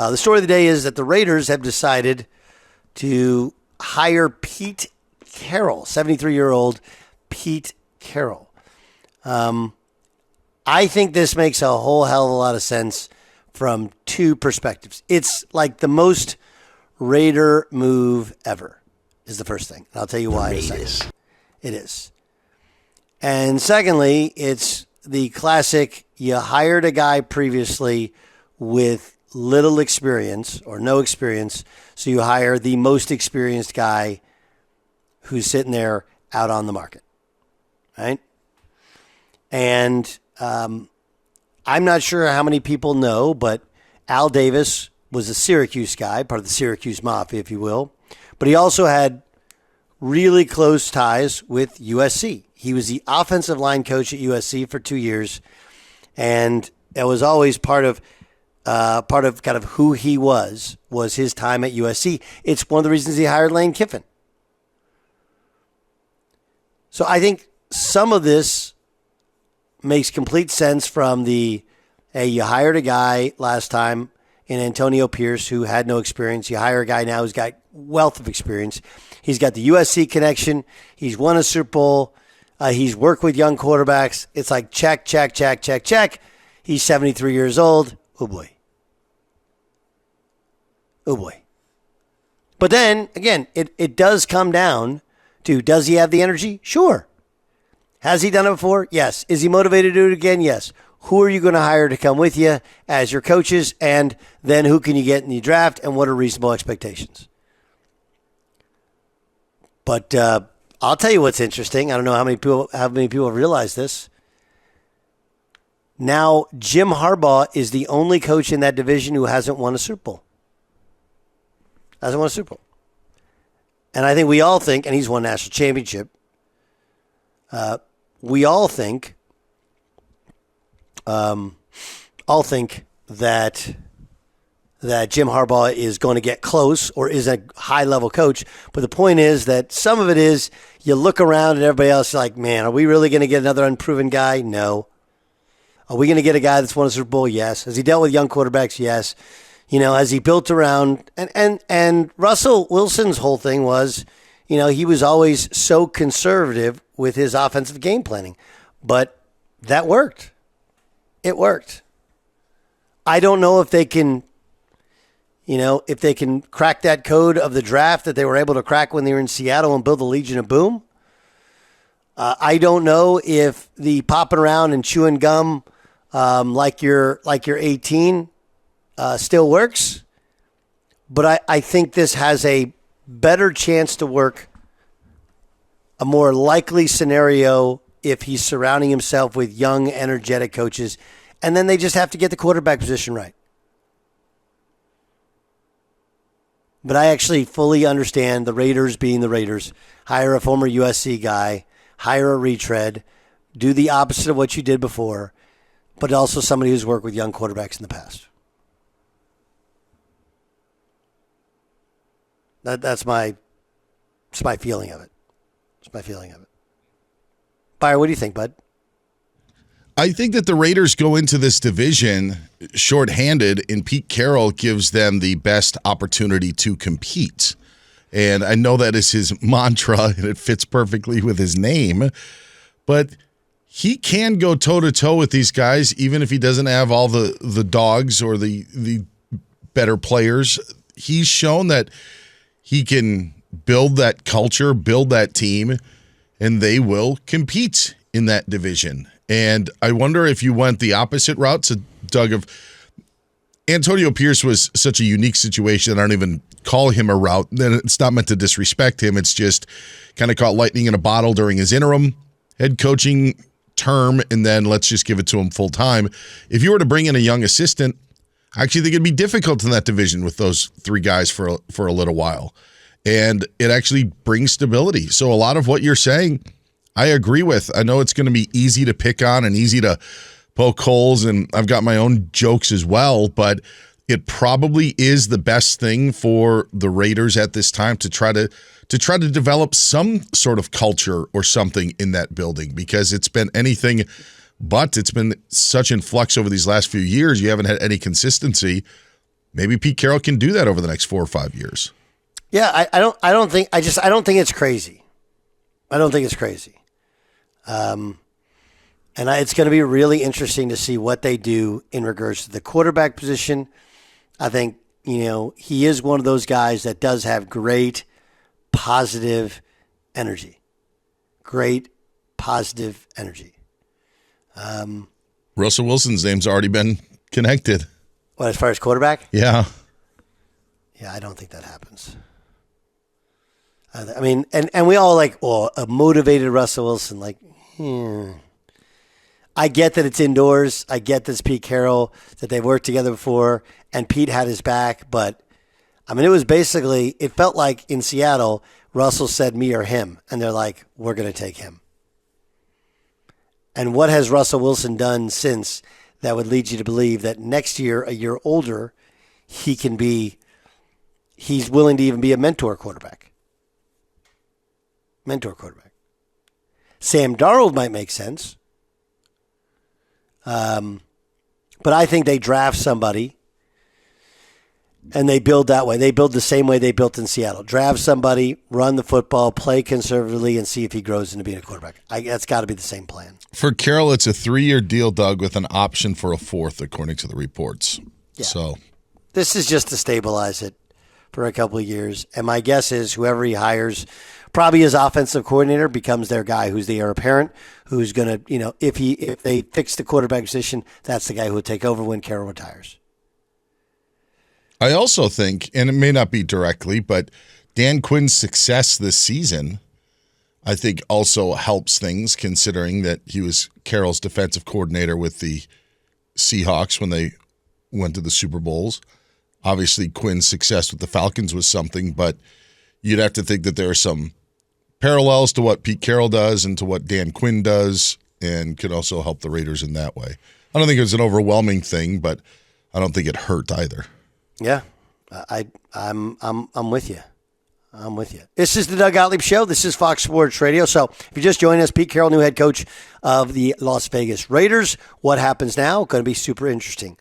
The story of the day is that the Raiders have decided to hire Pete Carroll, 73-year-old Pete Carroll. I think this makes a whole hell of a lot of sense from two perspectives. It's like the most Raider move ever is the first thing. I'll tell you why in a second. It is. And secondly, it's the classic, you hired a guy previously with little experience or no experience, so you hire the most experienced guy who's sitting there out on the market, right? And I'm not sure how many people know, but Al Davis was a Syracuse guy, part of the Syracuse Mafia, if you will. But he also had really close ties with USC. He was the offensive line coach at USC for 2 years, and it was always part of kind of who he was his time at USC. It's one of the reasons he hired Lane Kiffin. So I think some of this makes complete sense from the, hey, you hired a guy last time in Antonio Pierce who had no experience. You hire a guy now who's got wealth of experience. He's got the USC connection. He's won a Super Bowl. He's worked with young quarterbacks. It's like check, check, check, check, check. He's 73 years old. Oh, boy. Oh, boy. But then, again, it does come down to, does he have the energy? Sure. Has he done it before? Yes. Is he motivated to do it again? Yes. Who are you going to hire to come with you as your coaches? And then who can you get in the draft? And what are reasonable expectations? But I'll tell you what's interesting. I don't know how many people realize this. Now, Jim Harbaugh is the only coach in that division who hasn't won a Super Bowl. Hasn't won a Super Bowl. And I think we all think, and he's won a national championship, we all think that Jim Harbaugh is going to get close or is a high-level coach. But the point is that some of it is you look around and everybody else is like, man, are we really going to get another unproven guy? No. Are we going to get a guy that's won a Super Bowl? Yes. Has he dealt with young quarterbacks? Yes. You know, has he built around? And Russell Wilson's whole thing was, you know, he was always so conservative with his offensive game planning. But that worked. It worked. I don't know if they can, if they can crack that code of the draft that they were able to crack when they were in Seattle and build the Legion of Boom. I don't know if the popping around and chewing gum like you're 18 still works. But I think this has a better chance to work, a more likely scenario if he's surrounding himself with young, energetic coaches. And then they just have to get the quarterback position right. But I actually fully understand the Raiders being the Raiders. Hire a former USC guy, hire a retread, do the opposite of what you did before, but also somebody who's worked with young quarterbacks in the past. That's my feeling of it. It's my feeling of it. Byron, what do you think, bud? I think that the Raiders go into this division shorthanded, and Pete Carroll gives them the best opportunity to compete. And I know that is his mantra, and it fits perfectly with his name. But he can go toe-to-toe with these guys, even if he doesn't have all the dogs or the better players. He's shown that he can build that culture, build that team, and they will compete in that division. And I wonder if you went the opposite route to Doug of Antonio Pierce was such a unique situation that I don't even call him a route. Then it's not meant to disrespect him. It's just kind of caught lightning in a bottle during his interim head coaching term, and then let's just give it to him full time. If you were to bring in a young assistant, I actually think it'd be difficult in that division with those three guys for a little while. And it actually brings stability. So a lot of what you're saying, I agree with. I know it's going to be easy to pick on and easy to poke holes, and I've got my own jokes as well, but it probably is the best thing for the Raiders at this time to try to develop some sort of culture or something in that building, because it's been anything but. It's been such in flux over these last few years. You haven't had any consistency. maybe Pete Carroll can do that over the next 4 or 5 years. Yeah, I don't think it's crazy. I don't think it's crazy. It's going to be really interesting to see what they do in regards to the quarterback position. I think, he is one of those guys that does have great positive energy. Great positive energy. Russell Wilson's name's already been connected. What, as far as quarterback? Yeah. Yeah, I don't think that happens. I mean, and we all a motivated Russell Wilson. I get that it's indoors. I get this Pete Carroll, that they've worked together before, and Pete had his back. But, I mean, it felt like in Seattle, Russell said me or him, and they're like, we're going to take him. And what has Russell Wilson done since that would lead you to believe that next year, a year older, he's willing to even be a mentor quarterback? Sam Darnold might make sense. But I think they draft somebody and they build that way. They build the same way they built in Seattle. Draft somebody, run the football, play conservatively, and see if he grows into being a quarterback. That's got to be the same plan. For Carroll, it's a 3-year deal, Doug, with an option for a 4th, according to the reports. Yeah. So this is just to stabilize it for a couple of years. And my guess is whoever he hires, probably his offensive coordinator, becomes their guy who's the heir apparent, who's going to, if they fix the quarterback position, that's the guy who will take over when Carroll retires. I also think, and it may not be directly, but Dan Quinn's success this season, I think also helps things, considering that he was Carroll's defensive coordinator with the Seahawks when they went to the Super Bowls. Obviously, Quinn's success with the Falcons was something, but you'd have to think that there are some parallels to what Pete Carroll does and to what Dan Quinn does, and could also help the Raiders in that way. I don't think it was an overwhelming thing, but I don't think it hurt either. Yeah, I'm with you. I'm with you. This is the Doug Gottlieb Show. This is Fox Sports Radio. So if you just joined us, Pete Carroll, new head coach of the Las Vegas Raiders. What happens now? Going to be super interesting.